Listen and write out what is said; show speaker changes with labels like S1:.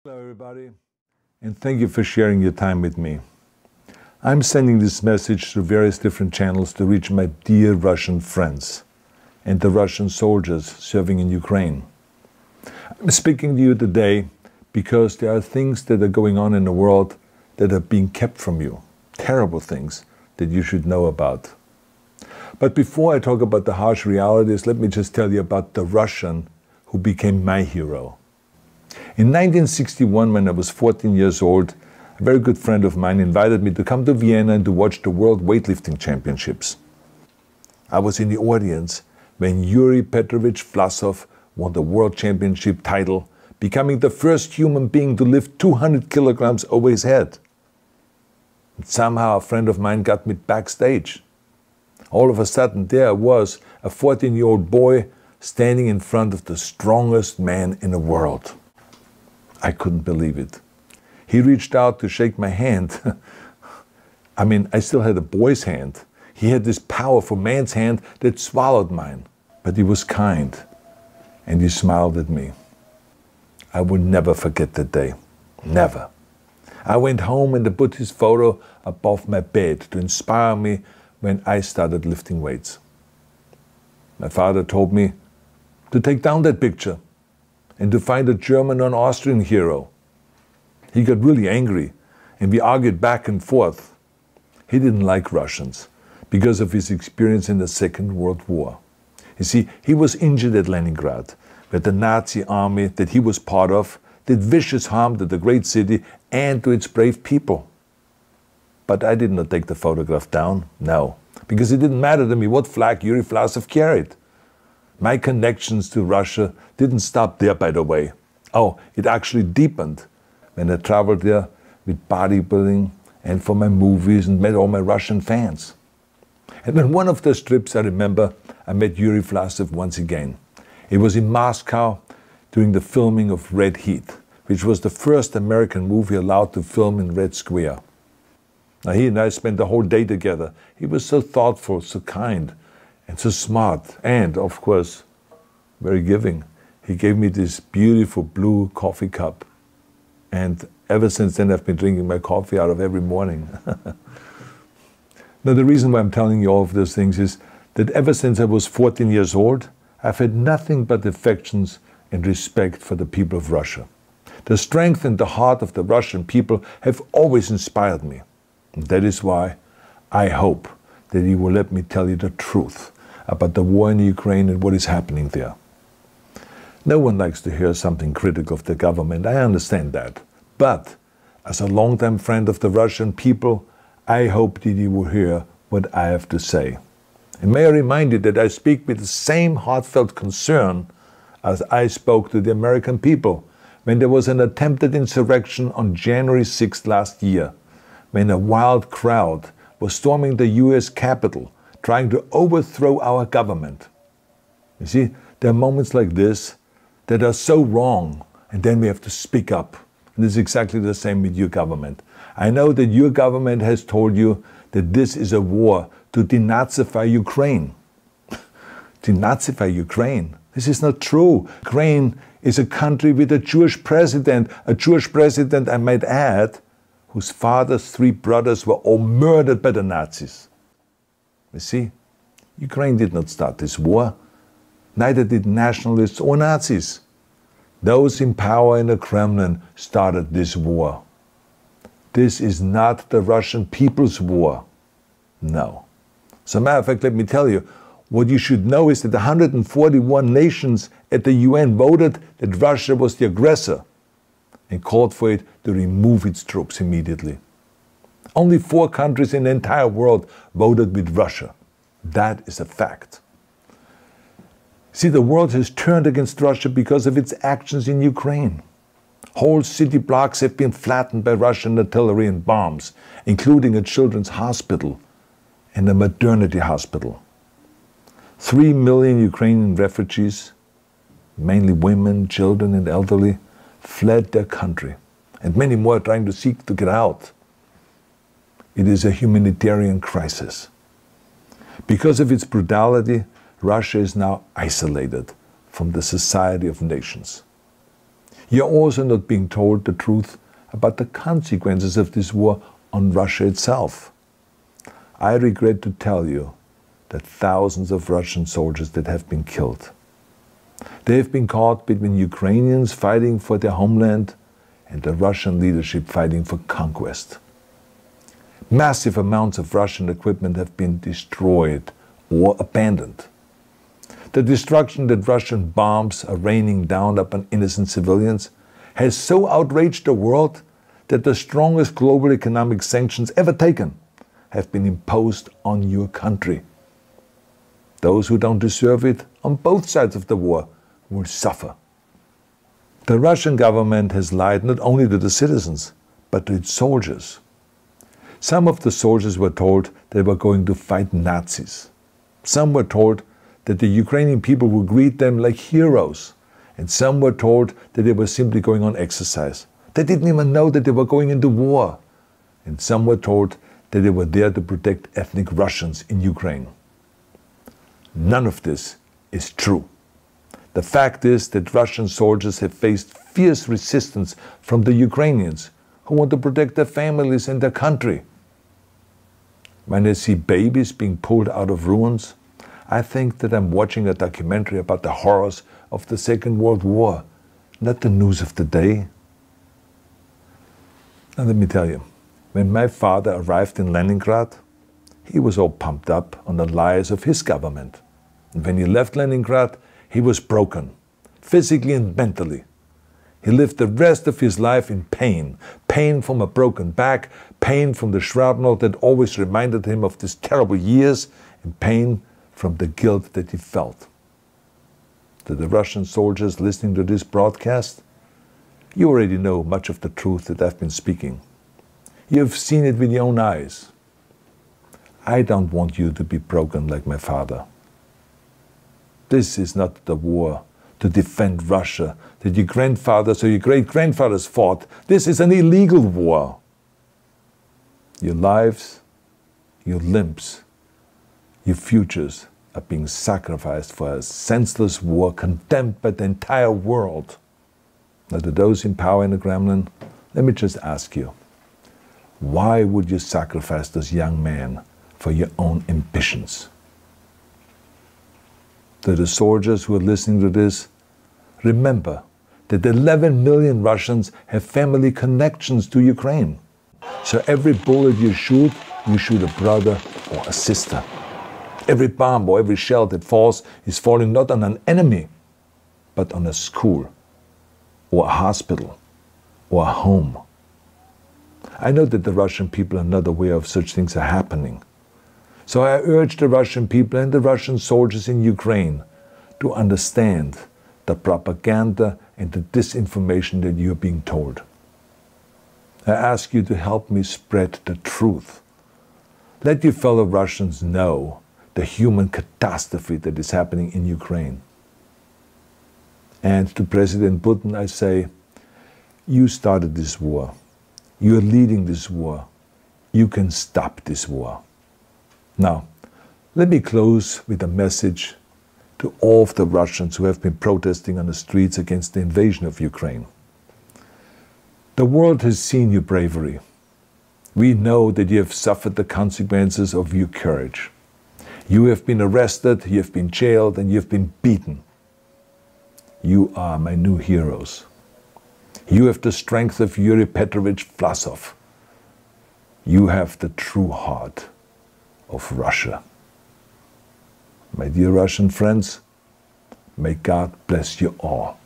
S1: Hello everybody, and thank you for sharing your time with me. I'm sending this message through various different channels to reach my dear Russian friends and the Russian soldiers serving in Ukraine. I'm speaking to you today because there are things that are going on in the world that are being kept from you, terrible things that you should know about. But before I talk about the harsh realities, let me just tell you about the Russian who became my hero. In 1961, when I was 14 years old, a very good friend of mine invited me to come to Vienna and to watch the World Weightlifting Championships. I was in the audience when Yuri Petrovich Vlasov won the World Championship title, becoming the first human being to lift 200 kilograms over his head. And somehow a friend of mine got me backstage. All of a sudden there I was, a 14-year-old boy, standing in front of the strongest man in the world. I couldn't believe it. He reached out to shake my hand. I mean, I still had a boy's hand. He had this powerful man's hand that swallowed mine. But he was kind, and he smiled at me. I will never forget that day. Never. I went home and I put his photo above my bed to inspire me when I started lifting weights. My father told me to take down that picture and to find a German or an Austrian hero. He got really angry, and we argued back and forth. He didn't like Russians because of his experience in the Second World War. You see, he was injured at Leningrad, where the Nazi army that he was part of did vicious harm to the great city and to its brave people. But I did not take the photograph down, no, because it didn't matter to me what flag Yuri Vlasov carried. My connections to Russia didn't stop there, by the way. Oh, it actually deepened when I traveled there with bodybuilding and for my movies and met all my Russian fans. And on one of those trips, I remember, I met Yuri Vlasov once again. It was in Moscow during the filming of Red Heat, which was the first American movie allowed to film in Red Square. Now, he and I spent the whole day together. He was so thoughtful, so kind, and so smart, and, of course, very giving. He gave me this beautiful blue coffee cup. And ever since then, I've been drinking my coffee out of every morning. Now, the reason why I'm telling you all of those things is that ever since I was 14 years old, I've had nothing but affections and respect for the people of Russia. The strength and the heart of the Russian people have always inspired me. And that is why I hope that you will let me tell you the truth about the war in Ukraine and what is happening there. No one likes to hear something critical of the government, I understand that. But as a longtime friend of the Russian people, I hope that you will hear what I have to say. And may I remind you that I speak with the same heartfelt concern as I spoke to the American people when there was an attempted insurrection on January 6th last year, when a wild crowd was storming the US Capitol, trying to overthrow our government. You see, there are moments like this that are so wrong, and then we have to speak up. And it's exactly the same with your government. I know that your government has told you that this is a war to denazify Ukraine. Denazify Ukraine? This is not true. Ukraine is a country with a Jewish president, I might add, whose father's 3 brothers were all murdered by the Nazis. You see, Ukraine did not start this war. Neither did nationalists or Nazis. Those in power in the Kremlin started this war. This is not the Russian people's war. No. As a matter of fact, let me tell you, what you should know is that 141 nations at the UN voted that Russia was the aggressor and called for it to remove its troops immediately. Only 4 countries in the entire world voted with Russia. That is a fact. See, the world has turned against Russia because of its actions in Ukraine. Whole city blocks have been flattened by Russian artillery and bombs, including a children's hospital and a maternity hospital. 3 million Ukrainian refugees, mainly women, children, and elderly, fled their country, and many more are trying to seek to get out. It is a humanitarian crisis. Because of its brutality, Russia is now isolated from the society of nations. You're also not being told the truth about the consequences of this war on Russia itself. I regret to tell you that thousands of Russian soldiers that have been killed. They have been caught between Ukrainians fighting for their homeland and the Russian leadership fighting for conquest. Massive amounts of Russian equipment have been destroyed or abandoned. The destruction that Russian bombs are raining down upon innocent civilians has so outraged the world that the strongest global economic sanctions ever taken have been imposed on your country. Those who don't deserve it on both sides of the war will suffer. The Russian government has lied not only to the citizens, but to its soldiers. Some of the soldiers were told they were going to fight Nazis. Some were told that the Ukrainian people would greet them like heroes, and some were told that they were simply going on exercise. They didn't even know that they were going into war. And some were told that they were there to protect ethnic Russians in Ukraine. None of this is true. The fact is that Russian soldiers have faced fierce resistance from the Ukrainians who want to protect their families and their country. When I see babies being pulled out of ruins, I think that I'm watching a documentary about the horrors of the Second World War, not the news of the day. Now let me tell you, when my father arrived in Leningrad, he was all pumped up on the lies of his government. And when he left Leningrad, he was broken, physically and mentally. He lived the rest of his life in pain. Pain from a broken back, pain from the shrapnel that always reminded him of these terrible years, and pain from the guilt that he felt. To the Russian soldiers listening to this broadcast, you already know much of the truth that I've been speaking. You have seen it with your own eyes. I don't want you to be broken like my father. This is not the war to defend Russia that your grandfathers or your great-grandfathers fought. This is an illegal war. Your lives, your limbs, your futures are being sacrificed for a senseless war condemned by the entire world. Now, to those in power in the Kremlin, let me just ask you, why would you sacrifice those young men for your own ambitions? To the soldiers who are listening to this, remember that 11 million Russians have family connections to Ukraine. So every bullet you shoot a brother or a sister. Every bomb or every shell that falls is falling not on an enemy, but on a school, or a hospital, or a home. I know that the Russian people are not aware of such things are happening. So I urge the Russian people and the Russian soldiers in Ukraine to understand the propaganda and the disinformation that you are being told. I ask you to help me spread the truth. Let your fellow Russians know the human catastrophe that is happening in Ukraine. And to President Putin I say, you started this war. You are leading this war. You can stop this war. Now, let me close with a message to all of the Russians who have been protesting on the streets against the invasion of Ukraine. The world has seen your bravery. We know that you have suffered the consequences of your courage. You have been arrested, you have been jailed, and you have been beaten. You are my new heroes. You have the strength of Yuri Petrovich Vlasov. You have the true heart of Russia. My dear Russian friends, may God bless you all.